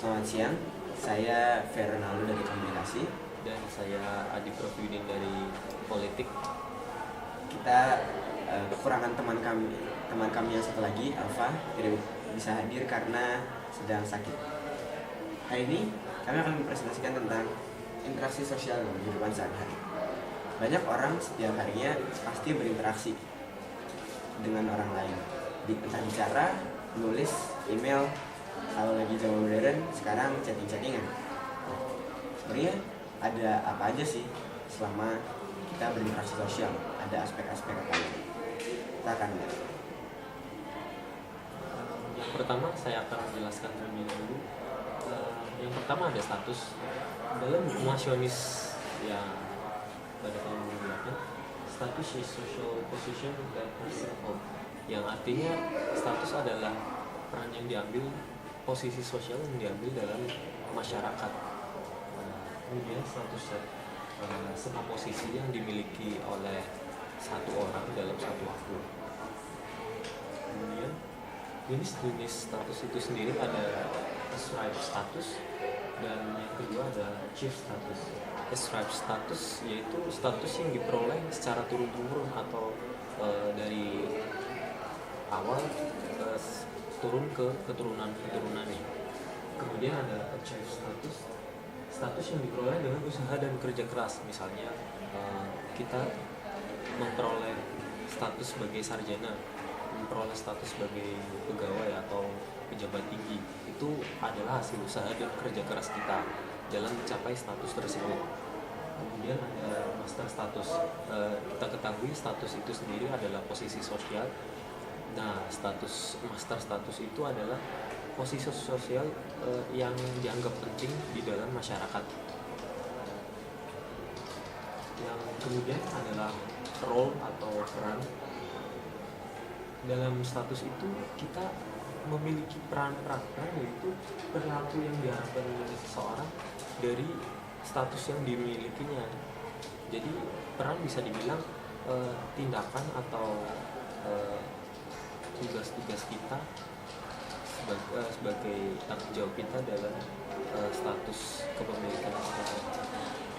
Selamat siang, saya Fernando dari Komunikasi. Dan saya Adi Profidin dari Politik. Kita kekurangan teman kami yang satu lagi, Alfa, tidak bisa hadir karena sedang sakit. Hari ini kami akan mempresentasikan tentang interaksi sosial dalam kehidupan sehari-hari. Banyak orang setiap harinya pasti berinteraksi dengan orang lain, entah bicara, menulis, email. Kalau lagi zaman modern, sekarang chatting-chattingan. Sebenarnya ada apa aja sih selama kita berinteraksi sosial? Ada aspek-aspek apa aja? Kita akan lihat. Yang pertama saya akan menjelaskan terlebih dahulu. Yang pertama ada status. Dalam buku Masionis yang pada tahun 2008, status is social position that person hold, yang artinya status adalah peran yang diambil, posisi sosial yang diambil dalam masyarakat. Kemudian status sebuah posisi yang dimiliki oleh satu orang dalam satu waktu. Kemudian jenis-jenis status itu sendiri ada ascribed status, dan yang kedua ada achieved status. Ascribed status yaitu status yang diperoleh secara turun-temurun atau dari awal turun ke keturunan-keturunannya. Kemudian ada achieved status yang diperoleh dengan usaha dan kerja keras. Misalnya kita memperoleh status sebagai sarjana, memperoleh status sebagai pegawai atau pejabat tinggi, itu adalah hasil usaha dan kerja keras kita dalam mencapai status tersebut. Kemudian ada master status. Kita ketahui status itu sendiri adalah posisi sosial. Nah, master status itu adalah posisi sosial yang dianggap penting di dalam masyarakat. Yang kemudian adalah role atau peran. Dalam status itu kita memiliki peran-peran, yaitu perilaku yang diharapkan dari seseorang dari status yang dimilikinya. Jadi peran bisa dibilang tindakan atau tugas-tugas kita sebagai tanggung jawab kita dalam status kepemilikan kita.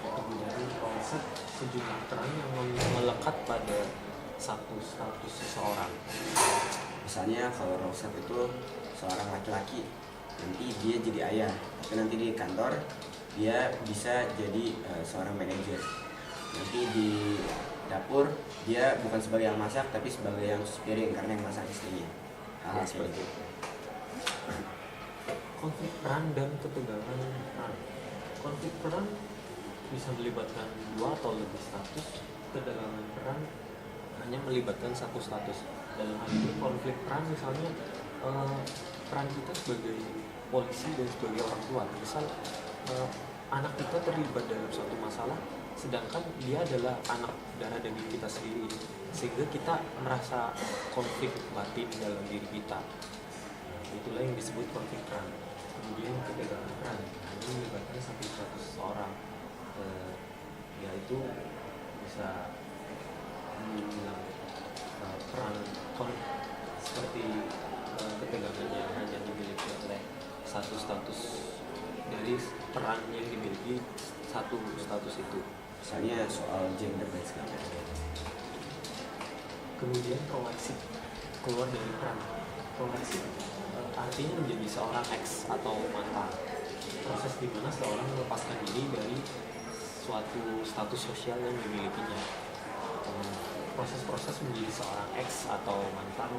Kemudian konsep sejumlah peran yang melekat pada satu status seseorang. Misalnya kalau Rosat itu seorang laki-laki, nanti dia jadi ayah, tapi nanti di kantor dia bisa jadi seorang manajer. Nanti di dapur dia bukan sebagai yang masak, tapi sebagai yang piring karena yang masak istrinya. Hal seperti itu. Konflik peran dan ketegangan peran. Konflik peran bisa melibatkan dua atau lebih status. Ketegangan peran hanya melibatkan satu status. Dalam hal ini konflik peran misalnya peran kita sebagai polisi dan sebagai orang tua. Misal anak kita terlibat dalam suatu masalah, sedangkan dia adalah anak darah daging kita sendiri, sehingga kita merasa konflik batin dalam diri kita. Itulah yang disebut konflik peran. Kemudian ketegangan peran hanya melibatkan satu status seseorang, yaitu bisa dibilang peran seperti ketegangannya hanya dimiliki oleh satu status dari peran yang dimiliki satu status itu. Misalnya soal gender dan sebagainya. Kemudian proaksi, keluar dari peran. Proaksi artinya menjadi seorang ex atau mantan. Proses di mana seorang melepaskan diri dari suatu status sosial yang dimilikinya. Proses-proses menjadi seorang ex atau mantan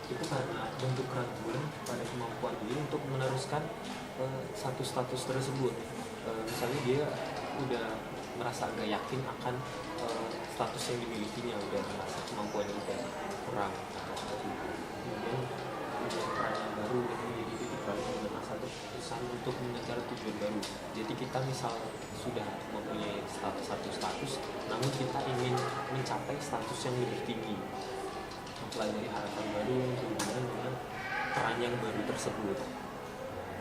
itu karena bentuk keraguan pada kemampuan diri untuk meneruskan satu status tersebut. Misalnya dia udah merasa agak yakin akan status yang dimilikinya, udah merasa kemampuannya udah kurang. Kemudian peran yang baru yang menjadi titik balik dengan satu keputusan untuk mengejar tujuan baru. Jadi kita misal sudah mempunyai satu status, namun kita ingin mencapai status yang lebih tinggi, mempelajari harapan baru yang berhubungan dengan peran yang baru tersebut.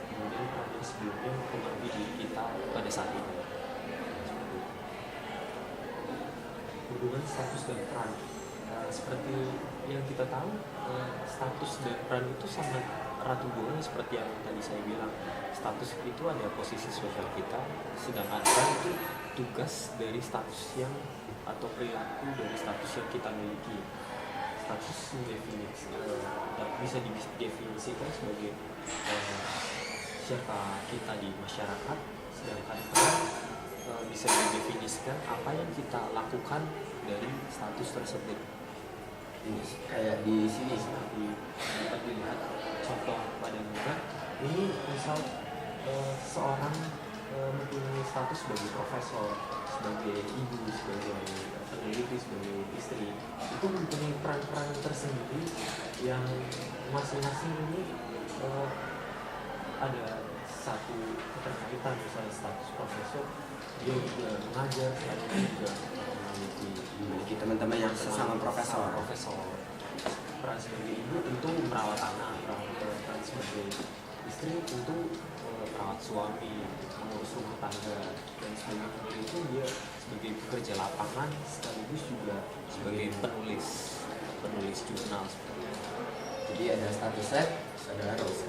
Kemudian peran yang sebelumnya mempengaruhi diri kita pada saat ini. Hubungan status dan peran, seperti yang kita tahu, status dan peran itu sangat erat hubungannya seperti yang tadi saya bilang, status itu ada posisi sosial kita, sedangkan peran itu tugas dari status yang atau perilaku dari status yang kita miliki. Status bisa didefinisikan sebagai siapa kita di masyarakat, sedangkan peran bisa didefinisikan apa yang kita lakukan dari status tersebut. Ini kayak di sini Seperti dapat dilihat contoh pada gambar ini, misal seorang mempunyai status sebagai profesor, sebagai ibu, sebagai peneliti, sebagai istri, itu mempunyai peran-peran tersendiri yang masing-masing ini ada satu keterkaitan. Misalnya status profesor, dia juga mengajar, selain juga memiliki teman-teman yang sesama profesor. Peran sebagai ibu tentu merawat anak, peran sebagai istri tentu merawat suami, mengurus rumah tangga, dan sebagainya. Itu dia sebagai pekerja lapangan sekaligus juga sebagai penulis jurnal seperti itu. Jadi ada statusnya, ada roles.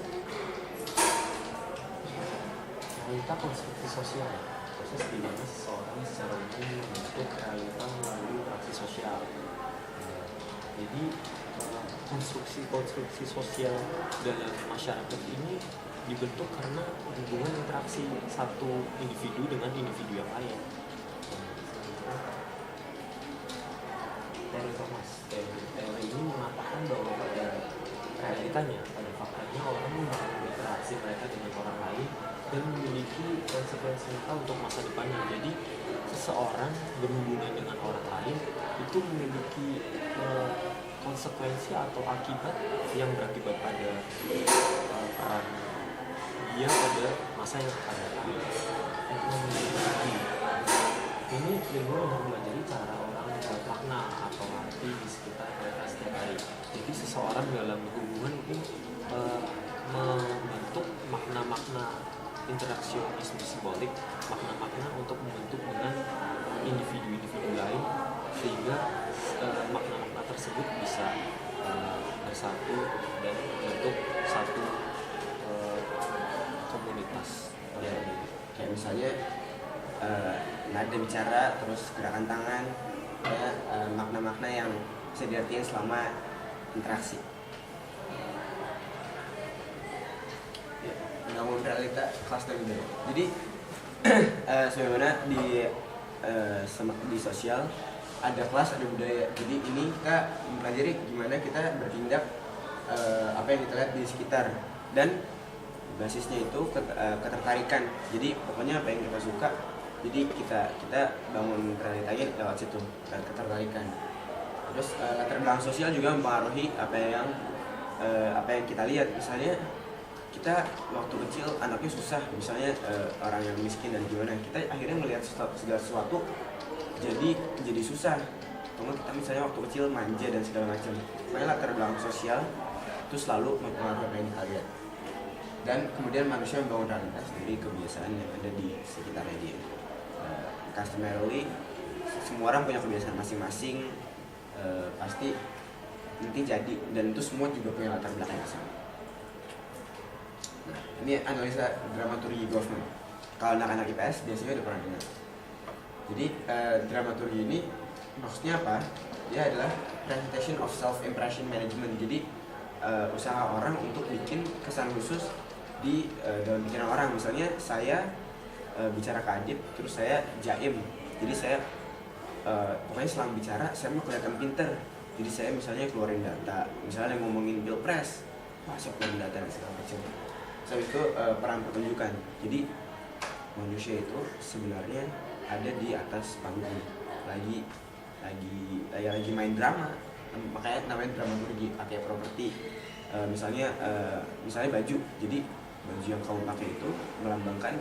Realita konstruksi sosial, proses di mana seseorang secara umum membentuk realita melalui interaksi sosial. Jadi konstruksi sosial dalam masyarakat ini dibentuk karena hubungan interaksi satu individu dengan individu yang lain. Teori ini mengatakan bahwa pada realitanya, pada faktanya, orang membangun interaksi mereka dengan orang lain dan memiliki konsekuensi nyata untuk masa depannya. Jadi seseorang berhubungan dengan orang lain itu memiliki konsekuensi atau akibat yang berakibat pada peran dia pada masa yang akan datang. Ini ilmu yang mempelajari cara orang membuat makna atau arti di sekitar mereka setiap hari. Jadi seseorang dalam hubungan itu membentuk makna-makna interaksionisme simbolik, makna-makna untuk membentuk dengan individu-individu lain, sehingga makna-makna tersebut bisa bersatu dan membentuk satu komunitas. Ya, kayak misalnya nada bicara, terus gerakan tangan, ya, makna-makna yang bisa diartikan selama interaksi. Bangun realita kelas dan budaya. Jadi sebagaimana di sosial ada kelas, ada budaya. Jadi ini kita mempelajari gimana kita bertindak, apa yang kita lihat di sekitar, dan basisnya itu ketertarikan. Jadi pokoknya apa yang kita suka, jadi kita bangun realitanya lewat situ, ketertarikan. Terus latar belakang sosial juga mempengaruhi apa yang kita lihat. Misalnya kita waktu kecil anaknya susah, misalnya orang yang miskin dan gimana, kita akhirnya melihat segala sesuatu jadi susah. Atau kita misalnya waktu kecil manja dan segala macam. Makanya latar belakang sosial itu selalu mempengaruhi apa yang kita lihat. Dan kemudian manusia membangun realitas dari kebiasaan yang ada di sekitarnya dia. Customarily semua orang punya kebiasaan masing-masing, pasti nanti jadi, dan itu semua juga punya latar belakang yang sama. Nah, ini analisa dramaturgi Goffman. Kalau anak-anak IPS biasanya udah pernah dengar. Jadi dramaturgi ini maksudnya apa? Dia adalah presentation of self-impression management. Jadi usaha orang untuk bikin kesan khusus di dalam pikiran orang. Misalnya saya bicara ke Adib, terus saya jaim. Jadi saya pokoknya selama bicara saya mau kelihatan pinter. Jadi saya misalnya keluarin data, misalnya ngomongin pilpres, masuk keluarin data dan segala macam. So itu peran pertunjukan. Jadi manusia itu sebenarnya ada di atas panggung, lagi main drama, makanya namanya dramaturgi. Pakai properti, misalnya baju. Jadi baju yang kamu pakai itu melambangkan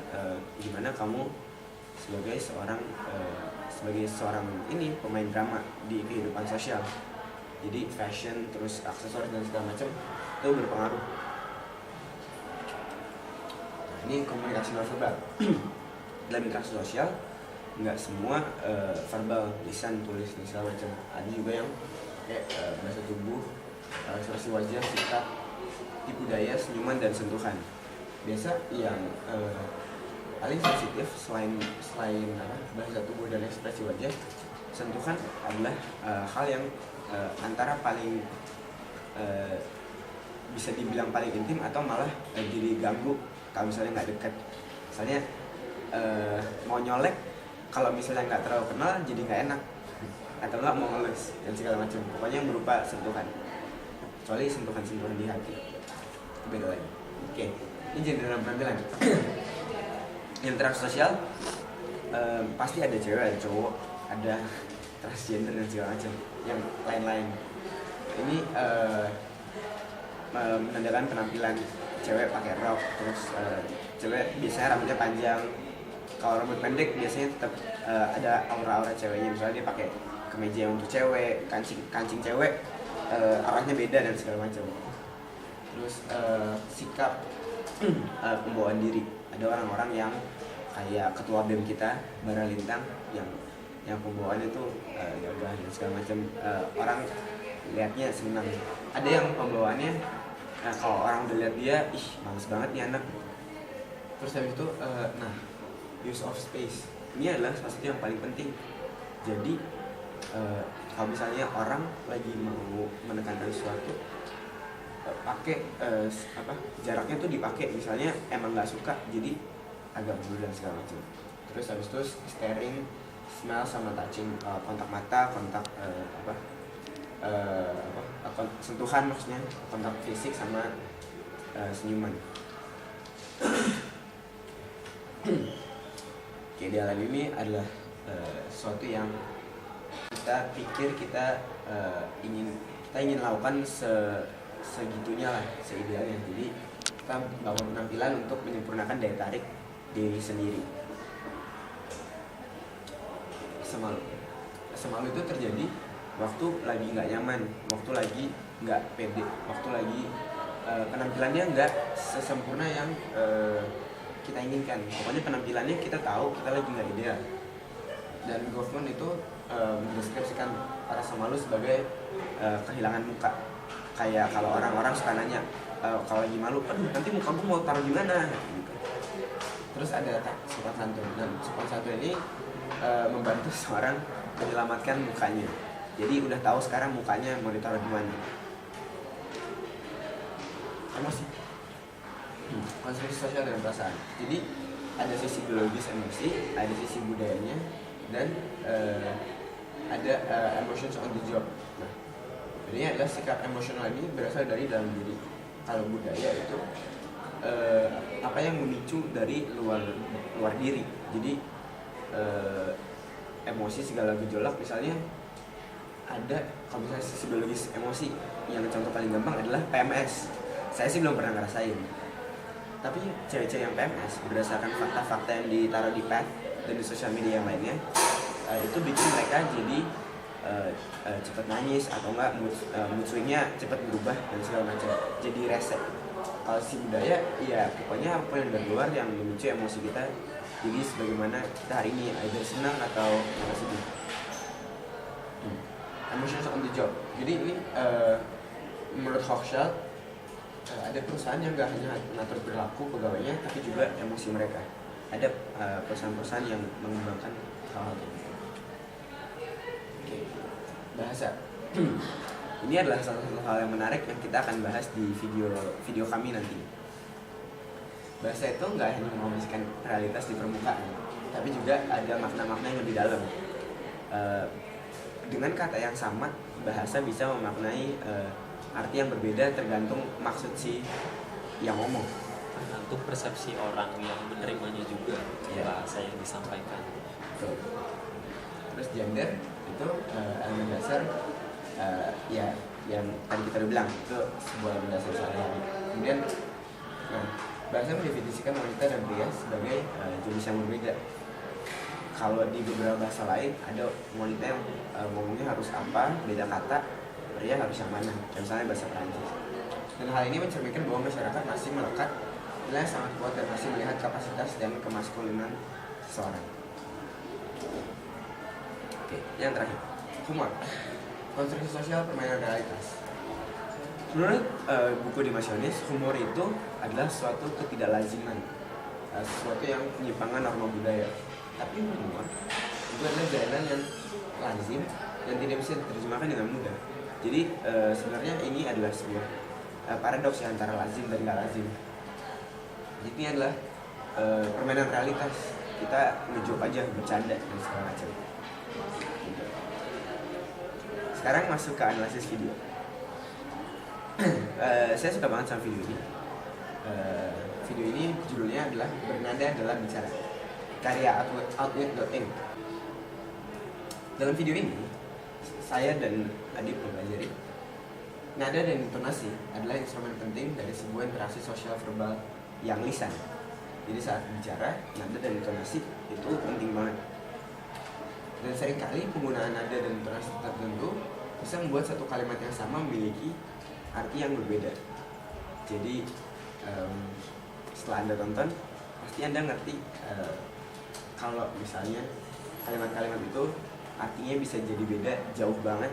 gimana kamu sebagai seorang ini pemain drama di kehidupan sosial. Jadi fashion, terus aksesoris dan segala macam itu berpengaruh. Ini komunikasi non verbal. Dalam interaksi sosial nggak semua verbal, lisan, tulis dan segala macam. Ada juga yang kayak bahasa tubuh, ekspresi wajah, sikap, tipu daya, senyuman dan sentuhan. Biasa yang paling sensitif selain bahasa tubuh dan ekspresi wajah, sentuhan adalah hal yang antara paling bisa dibilang paling intim atau malah jadi ganggu kalau misalnya nggak dekat. Misalnya mau nyolek, kalau misalnya nggak terlalu kenal jadi nggak enak, atau nggak mau ngelus dan segala macam. Pokoknya yang berupa sentuhan, kecuali sentuhan di hati beda lagi. Oke, ini gender dalam penampilan. Interaksi sosial, pasti ada cewek, ada cowok, ada transgender dan segala macam yang lain-lain. Ini menandakan penampilan. Cewek pakai rok, terus cewek biasanya rambutnya panjang. Kalau rambut pendek biasanya tetap ada aura-aura ceweknya. Misalnya dia pakai kemeja untuk cewek, kancing cewek, arahnya beda dan segala macam. Terus sikap pembawaan diri. Ada orang-orang yang kayak ketua BEM kita, Bara Lintang, yang pembawaannya tuh gagah dan segala macam. Orang lihatnya senang. Ada yang pembawaannya kalau orang udah lihat dia, ih males banget nih anak. Terus habis itu, use of space ini adalah salah satu yang paling penting. Jadi kalau misalnya orang lagi mau menekankan sesuatu, pakai jaraknya tuh dipakai. Misalnya emang nggak suka, jadi agak mundur dan segala macam. Terus habis itu staring, smell sama touching, kontak mata, kontak sentuhan, maksudnya kontak fisik sama senyuman. Keidealan ini adalah sesuatu yang kita pikir kita ingin lakukan segitunya lah, seidealnya. Jadi kita bangun penampilan untuk menyempurnakan daya tarik diri sendiri. Semalu itu terjadi waktu lagi nggak nyaman, waktu lagi nggak pede, waktu lagi penampilannya nggak sesempurna yang kita inginkan. Pokoknya penampilannya kita tahu kita lagi nggak ideal. Dan Goffman itu mendeskripsikan rasa malu sebagai kehilangan muka. Kayak kalau orang-orang suka nanya, kalau lagi malu, aduh nanti muka gue mau taruh di mana? Gitu. Terus ada sopan santun, dan sopan santun ini membantu seorang menyelamatkan mukanya. Jadi udah tahu sekarang mukanya mau ditaruh di mana. Emosi, konstruksi sosial dan perasaan. Jadi ada sisi biologis emosi, ada sisi budayanya, dan ada emotions on the job. Nah, ini adalah sikap emosional ini berasal dari dalam diri. Kalau budaya itu apa yang memicu dari luar diri. Jadi emosi segala gejolak, misalnya ada, kalau misalnya sisi biologis emosi yang contoh paling gampang adalah PMS. Saya sih belum pernah ngerasain, tapi cewek-cewek yang PMS berdasarkan fakta-fakta yang ditaruh di pad dan di sosial media yang lainnya, itu bikin mereka jadi cepat nangis atau enggak mood swingnya cepat berubah dan segala macam, jadi rese. Kalau si budaya, ya pokoknya apa yang dari luar yang memicu emosi kita, jadi sebagaimana kita hari ini either senang atau sedih. Emotions on the job. Jadi ini menurut Hochschild ada perusahaan yang gak hanya mengatur perilaku pegawainya, tapi juga emosi mereka. Ada perusahaan-perusahaan yang mengembangkan hal-hal ini. Oke. Bahasa. Ini adalah salah satu hal yang menarik yang kita akan bahas di video kami nanti. Bahasa itu nggak hanya menghabiskan realitas di permukaan, tapi juga ada makna-makna yang lebih dalam. Dengan kata yang sama, bahasa bisa memaknai arti yang berbeda tergantung maksud si yang ngomong. Tergantung persepsi orang yang menerimanya juga, bahasa yang disampaikan. Betul. Terus gender itu elemen dasar, ya yang tadi kita udah bilang itu sebuah elemen dasar sehari-hari. Kemudian, bahasa mendefinisikan wanita dan pria sebagai jenis yang berbeda. Kalau di beberapa bahasa lain ada wanita yang ngomongnya harus apa, beda kata, pria harus yang mana, misalnya bahasa Perancis. Dan hal ini mencerminkan bahwa masyarakat masih melekat nilai sangat kuat dan masih melihat kapasitas dan kemaskulinan seseorang. Oke, yang terakhir, humor, konstruksi sosial permainan realitas. Menurut buku Dimasionis, humor itu adalah suatu ketidaklaziman, sesuatu yang penyimpangan norma budaya. Tapi humor itu adalah jalanan yang lazim dan tidak bisa diterjemahkan dengan mudah. Jadi sebenarnya ini adalah sebuah paradoks antara lazim dan gak lazim. Jadi ini adalah permainan realitas. Kita ngejok aja, bercanda dan segala macam. Sekarang masuk ke analisis video. Saya suka banget sama video ini. Video ini judulnya adalah Bernada dalam Bicara, karya Outwit.ing. Dalam video ini, saya dan Adip mempelajari nada dan intonasi adalah instrumen penting dari sebuah interaksi sosial verbal yang lisan. Jadi saat bicara, nada dan intonasi itu penting banget. Dan seringkali penggunaan nada dan intonasi tertentu bisa membuat satu kalimat yang sama memiliki arti yang berbeda. Jadi setelah Anda tonton, pasti Anda ngerti kalau misalnya kalimat-kalimat itu artinya bisa jadi beda jauh banget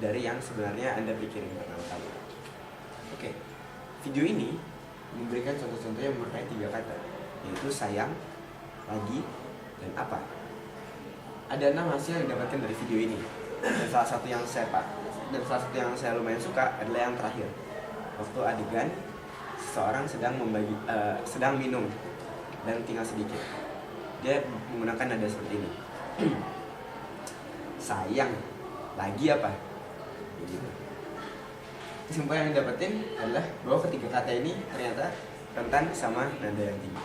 dari yang sebenarnya Anda pikirin pertama kali. Oke, video ini memberikan contoh-contoh yang memakai 3 kata, yaitu sayang, lagi, dan apa. Ada 6 hasil yang didapatkan dari video ini. Dan salah satu yang saya lumayan suka adalah yang terakhir. Waktu adegan seseorang sedang minum dan tinggal sedikit. Dia menggunakan nada seperti ini. Sayang, lagi apa? Begitu. Kesimpulan yang didapetin adalah bahwa ketiga kata ini ternyata rentan sama nada yang tinggi.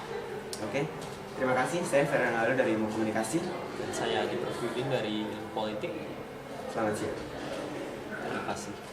Oke, terima kasih. Saya Fernando dari Ilmu Komunikasi. Dan saya Adi Profudin dari Ilmu Politik. Selamat siang. Terima kasih.